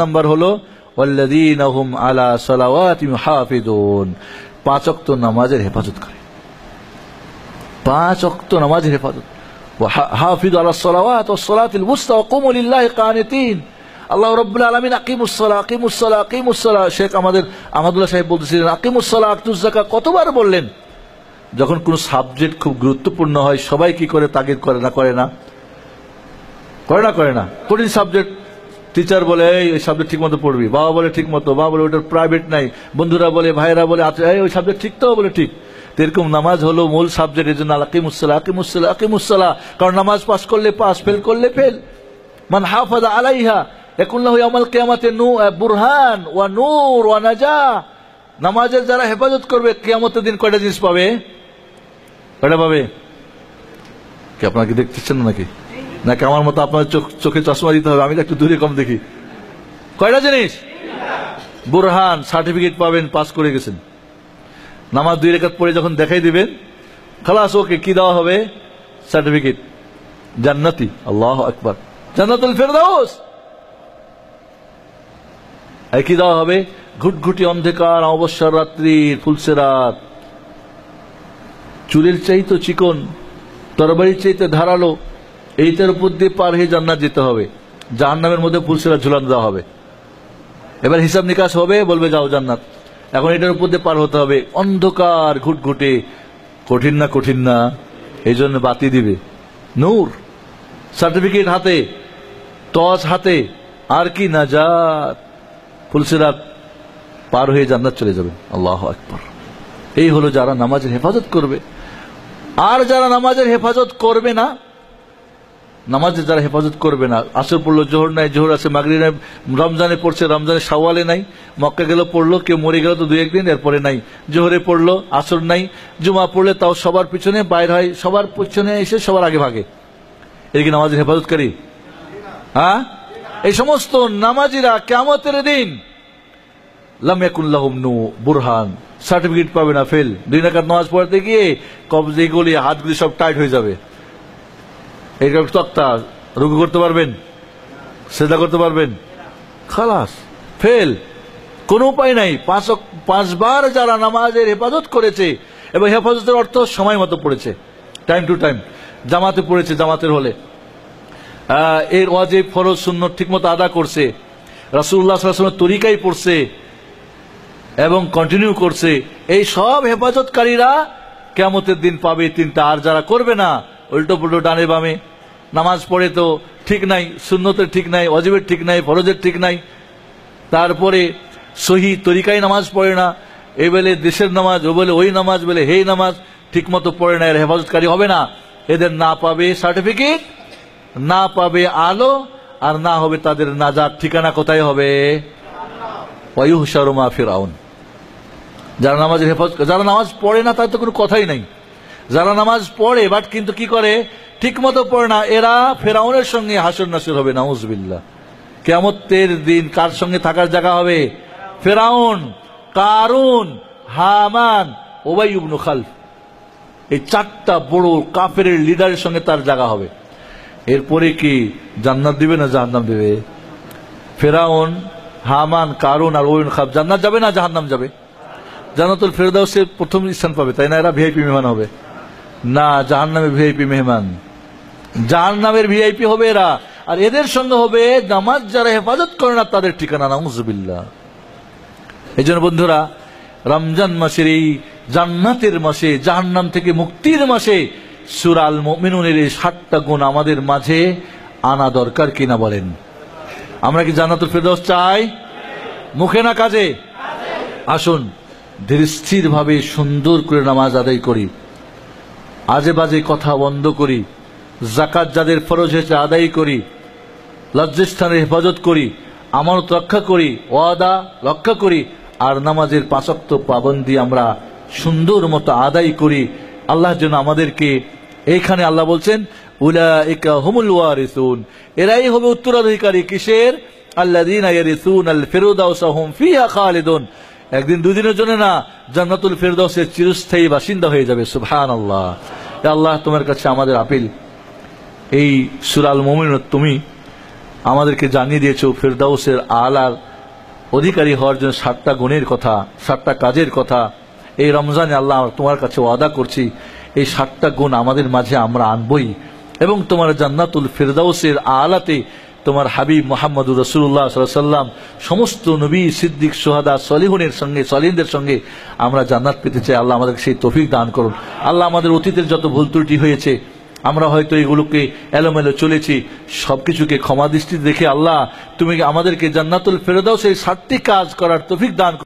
Number হলো ওয়াল্লাযীনা হুম আলা সালাওয়াতিহিম হাফিজুন, 5 ওয়াক্ত নামাজের হেফাজত করে। 5 ওয়াক্ত নামাজের হেফাজত। ওয়া হাফিজু আলা সালাওয়াত ওয়াস সালাতিল মুস্তা ওয়া কুমু লিল্লাহি কানিতিন। আল্লাহ রাব্বুল আলামিন আকিমুস সালাহ আকিমুস সালাহ আকিমুস সালাহ, শেখ আমাদের আহমদুল্লাহ সাহেব বলতেছিলেন আকিমুস সালাহ আতুজ যাকাত কতবার বললেন। যখন কোন সাবজেক্ট খুব গুরুত্বপূর্ণ হয় সবাই কি করে তাগিদ করে না, করে না, করে না, করে না। কঠিন সাবজেক্ট, টিচার বলে এই সাবজেক্ট ঠিক মতো পড়বি, বাবা বলে ঠিক মতো, বাবা বলে ওটার প্রাইভেট নাই, বন্ধুরা বলে, ভাইয়েরা বলে ওই সাবজেক্ট ঠিক তো, বলে ঠিক। এরকম নামাজ হলো মূল সাবজেক্ট। এই জন্য আকিমুসসালাহ আকিমুসসালাহ আকিমুসসালাহ, কারণ নামাজ পাস করলে পাস, ফেল করলে ফেল। মান হাফাযা আলাইহা ইয়াকুন লাহু ইয়াউমাল কিয়ামাতি বুরহান ওয়া নূর ওয়া নাজাহ। নামাজের যারা হেফাজত করবে কিয়ামতের দিন কয়টা জিনিস পাবে? কয়টা পাবে? কি আপনারা কি দেখতেছেন নাকি? নাকি আমার মতো আপনার চোখে চশমা দিতে হবে? আমি তো একটু দূরে কম দেখি। কয়টা জিনিস? বুরহান, সার্টিফিকেট পাবেন, পাস করে গেছেন। নামাজ 2 রাকাত পড়ে যখন দেখাই দিবেন, খালাস, ওকে কি দেওয়া হবে? সার্টিফিকেট, জান্নাতি। আল্লাহু আকবার, জান্নাতুল ফেরদাউস। আর কি দেওয়া হবে? ঘুটঘুটি অন্ধকার অবসর রাত্রির ফুলসে রাত, চুলের চাইতে চিকন, তরবারির চাইতে ধারালো, এইটার উপর দিয়ে পার হয়ে জান্নাত যেতে হবে। জাহান্নামের মধ্যে ফুলসেরা ঝুলানো দেওয়া হবে। এবার হিসাব নিকাশ হবে, বলবে যাও জান্নাত। এখন এটার উপর দিয়ে পার হতে হবে, অন্ধকার ঘুটঘুটে। কঠিন না? কঠিন না? এই জন্য বাতি দিবে। নূর, সার্টিফিকেট হাতে, টর্চ হাতে, আর কি নাজাত, ফুলসেরা পার হয়ে জান্নাত চলে যাবে। আল্লাহু আকবার। এই হলো যারা নামাজের হেফাজত করবে। আর যারা নামাজের হেফাজত করবে না, নামাজে যারা হেফাজত করবে না, আসর পড়লো, জোহর নাই, জোহর আছে, মাগরিব নাই, রমজানে পড়ছে, রমজানে শাওয়ালে নাই, মক্কা গেল পড়লো, কেউ মরে গেল তো 2-1 দিন, এরপরে নাই, জোহরে পড়লো, আসর নাই, জুমা পড়লে তাও সবার পিছনে বাইর হয়, সবার পিছনে এসে সবার আগে ভাগে। এর কি নামাজের হেফাজতকারী? হ্যাঁ, এই সমস্ত নামাজিরা কিয়ামতের দিন লাম ইয়াকুন লাহুম বুরহান, সার্টিফিকেট পাবে না, ফেল। 2 রাকাত নামাজ পড়তে গিয়ে কবজি গুলি, হাতগুলি সব টাইট হয়ে যাবে। এইটা তক্তা, রুকু করতে পারবেন, সেজদা করতে পারবেন, খালাস, ফেল, কোনো উপায় নাই। 5 বার যারা নামাজের হেফাজত করেছে, এবং হেফাজতের অর্থ সময় মতো পড়েছে, টাইম টু টাইম, জামাতে পড়েছে, জামাতের হলে এর ওয়াজিব ফরজ সুন্নত ঠিক মতো আদা করছে, রাসূলুল্লাহ সাল্লাল্লাহু আলাইহি ওয়াসাল্লামের তরিকায় পড়ছে এবং কন্টিনিউ করছে, এই সব হেফাজতকারীরা কিয়ামতের দিন পাবে 3টা। আর যারা করবে না, উল্টো পুল্টো ডানে বামে নামাজ পড়ে তো ঠিক নাই, সুন্নতের ঠিক নাই, ওয়াজিবের ঠিক নাই, ফরজের ঠিক নাই, তারপরে সহি তরিকায় নামাজ পড়ে না, এই বলে দেশের নামাজ, ও বলে ওই নামাজ, বলে হেই নামাজ, ঠিক মতো পড়ে না, এর হেফাজতকারী হবে না। এদের না পাবে সার্টিফিকেট, না পাবে আলো, আর না হবে তাদের নাজাত। ঠিকানা কোথায় হবে? ওয়ায়ুহশারু মা ফিরআউন। যারা নামাজের হেফাজত, যারা নামাজ পড়ে না তার তো কোনো কথাই নাই। যারা নামাজ পড়ে বাট কিন্তু কি করে? ঠিক মতো পড়ে না, এরা ফেরাউনের সঙ্গে হাসর নাসর হবে। নাউজুবিল্লাহ। কিয়ামতের দিন কার সঙ্গে থাকার জায়গা হবে? ফেরাউন, কারুন, হামান, উবাই ইবনে খালফ, এই 4টা বড় কাফের লিডারের সঙ্গে তার জায়গা হবে। এরপরে কি জান্নাত দিবে না জাহান্নাম দেবে? ফেরাউন, হামান, কারুন আর উবাই ইবনে খালফ জান্নাত যাবে না জাহান্নাম যাবে? জান্নাতুল ফেরদাউসে প্রথম স্থান পাবে, তাই না? এরা ভিআইপি মেহমান হবে না, জাহান্নামে ভিআইপি মেহমান, জাহান্নামের ভিআইপি হবে এরা। আর এদের সঙ্গে হবে নামাজ যারা হেফাজত করে না তাদের ঠিকানা। নাউজুবিল্লাহ। এই জন্য বন্ধুরা, রমজান মাসের এই জান্নাতের মাসে, জাহান্নাম থেকে মুক্তির মাসে সূরা আল মুমিনুনের এই 7টা গুণ আমাদের মাঝে আনা দরকার কিনা বলেন? আমরা কি জান্নাতুল ফেরদাউস চাই? মুখে না কাজে? আসুন ধীর স্থির ভাবে সুন্দর করে নামাজ আদায় করি, আজে বাজে কথা বন্ধ করি, যাকাত যাদের ফরজ হয়েছে আদায় করি, লজ্জাস্থানের হেফাজত করি, আমানত রক্ষা করি, ওয়াদা রক্ষা করি, আর নামাজের 5 ওয়াক্ত পাবন্দি আমরা সুন্দর মতো আদায় করি। আল্লাহ যেন আমাদেরকে, এইখানে আল্লাহ বলছেন উলাইকা হুমুল ওয়ারিসুন, এরাই হবে উত্তরাধিকারী। কিসের? আল্লাযীনা ইয়ারিসুনাল ফিরদাউসা হুম ফিহা খালিদুন। একদিন দুদিনের জন্য না, জান্নাতুল ফেরদাউসের চিরস্থায়ী বাসিন্দা হয়ে যাবে। সুবহানাল্লাহ। আল্লাহ তোমার কাছে আমাদের আপিল, এই সূরা আল মুমিনুন তুমি আমাদেরকে জানিয়ে দিয়েছো ফেরদাউসের আলার অধিকারী হওয়ার জন্য 7টা গুণের কথা, 7টা কাজের কথা। এই রমজানে আল্লাহ তোমার কাছে ওয়াদা করছি এই 7টা গুণ আমাদের মাঝে আমরা আনবই, এবং তোমার জান্নাতুল ফেরদাউসের আলাতে তোমার হাবিব মুহাম্মদুর রাসূলুল্লাহ সাল্লাল্লাহু আলাইহি ওয়াসাল্লাম সমস্ত নবী, সিদ্দিক, শুহাদা, সলিহনের সঙ্গে, সলিহদের সঙ্গে আমরা জান্নাত পেতে চাই। আল্লাহ আমাদেরকে সেই তৌফিক দান করুন। আল্লাহ আমাদের অতীতের যত ভুল ত্রুটি হয়েছে, আমরা হয়তো এগুলোকে এলোমেলো চলেছি, সবকিছুকে ক্ষমা দৃষ্টিতে দেখে আল্লাহ তুমি আমাদেরকে জান্নাতুল ফেরদাউসের 7টি কাজ করার তৌফিক দান করুন।